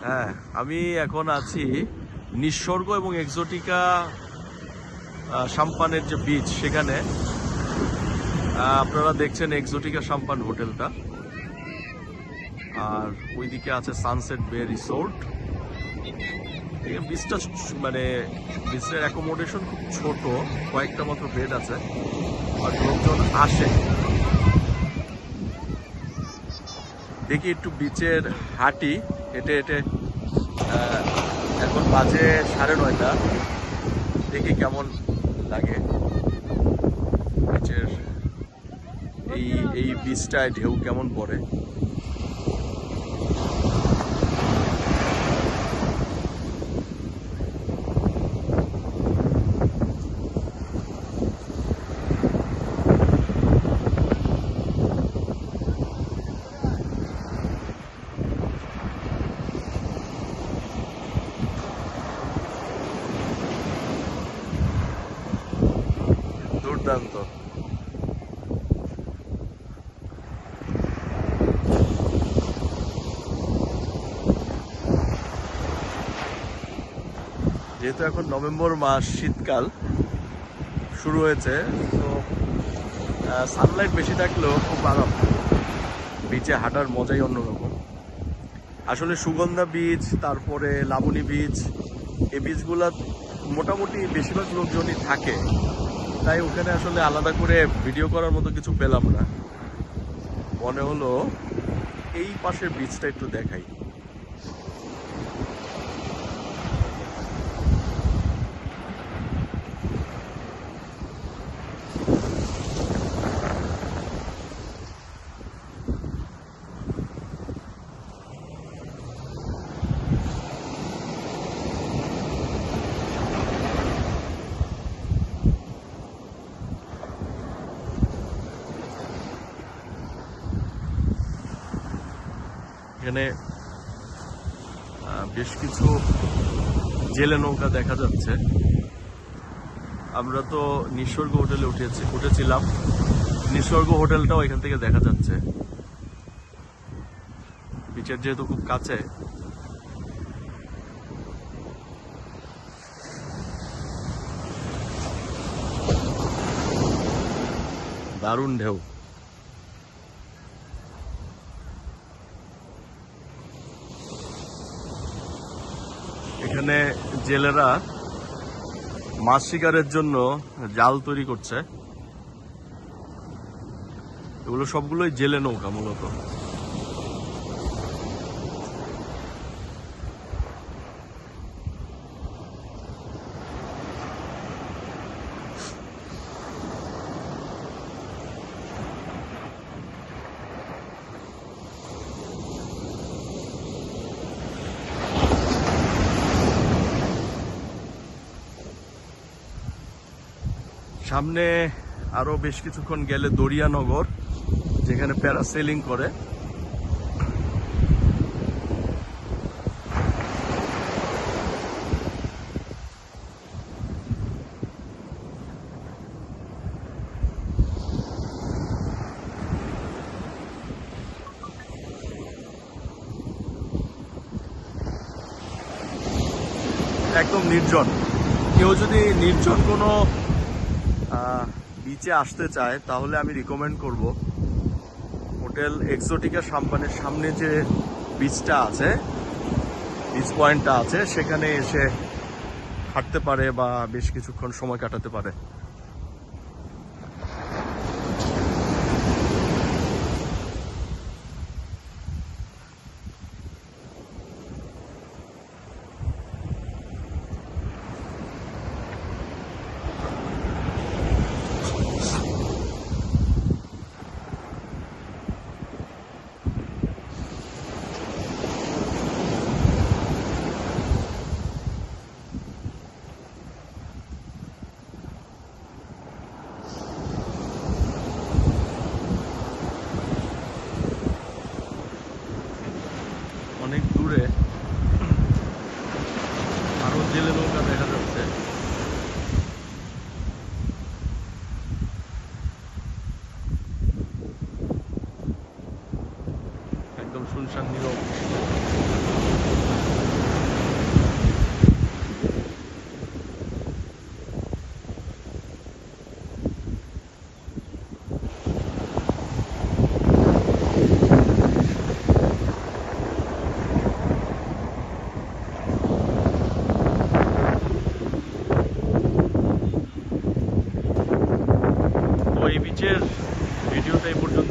হ্যাঁ, আমি এখন আছি নিঃস্বর্গ এবং এক্সোটিকা সাম্পানের যে বিচ সেখানে। আপনারা দেখছেন এক্সোটিকা সাম্পান হোটেলটা, আর ওইদিকে আছে সানসেট বে রিসোর্ট। এই বিচটা মানে বিচের অ্যাকোমোডেশন খুব ছোট, কয়েকটা মাত্র বেড আছে আর লোকজন আসে। দেখি একটু বিচের হাঁটি, হেঁটে হেঁটে। এখন বাজে 9:30। দেখি কেমন লাগে বিচের এই এই বিচটায় ঢেউ কেমন পড়ে। দুর্দান্ত। যেহেতু এখন নভেম্বর মাস, শীতকাল শুরু হয়েছে, তো সানলাইট বেশি থাকলেও খুব আরাম। বিচে হাঁটার মজাই অন্যরকম। আসলে সুগন্ধা বিচ, তারপরে লাবণী বিচ, এই বিচগুলা মোটামুটি বেশিরভাগ লোকজনই থাকে, তাই ওখানে আসলে আলাদা করে ভিডিও করার মতো কিছু পেলাম না। মনে হলো এই পাশের বিচটা একটু দেখাই। এখানে বেশ কিছু জেলে নৌকা দেখা যাচ্ছে। আমরা তো নিঃস্বর্গ হোটেলে উঠেছিলাম। নিঃস্বর্গ হোটেলটাও এখান থেকে দেখা যাচ্ছে, বিচের যেহেতু খুব কাছে। দারুণ ঢেউ। এখানে জেলেরা মাছ শিকারের জন্য জাল তৈরি করছে। এগুলো সবগুলোই জেলে নৌকা মূলত। সামনে আরো বেশ কিছুক্ষণ গেলে দরিয়ানগর, যেখানে প্যারাসেলিং করে। একদম নির্জন। কেউ যদি নির্জন কোনো বিচে আসতে চায় তাহলে আমি রিকমেন্ড করব হোটেল এক্সোটিকা সাম্পানের সামনে যে বিচটা আছে, বিচ পয়েন্টটা আছে, সেখানে এসে হাঁটতে পারে বা বেশ কিছুক্ষণ সময় কাটাতে পারে। অনেক দূরে আরো জেলে নৌকা দেখা যাচ্ছে। একদম শুনশান নীরব। এই বিচের ভিডিওটা এই পর্যন্ত।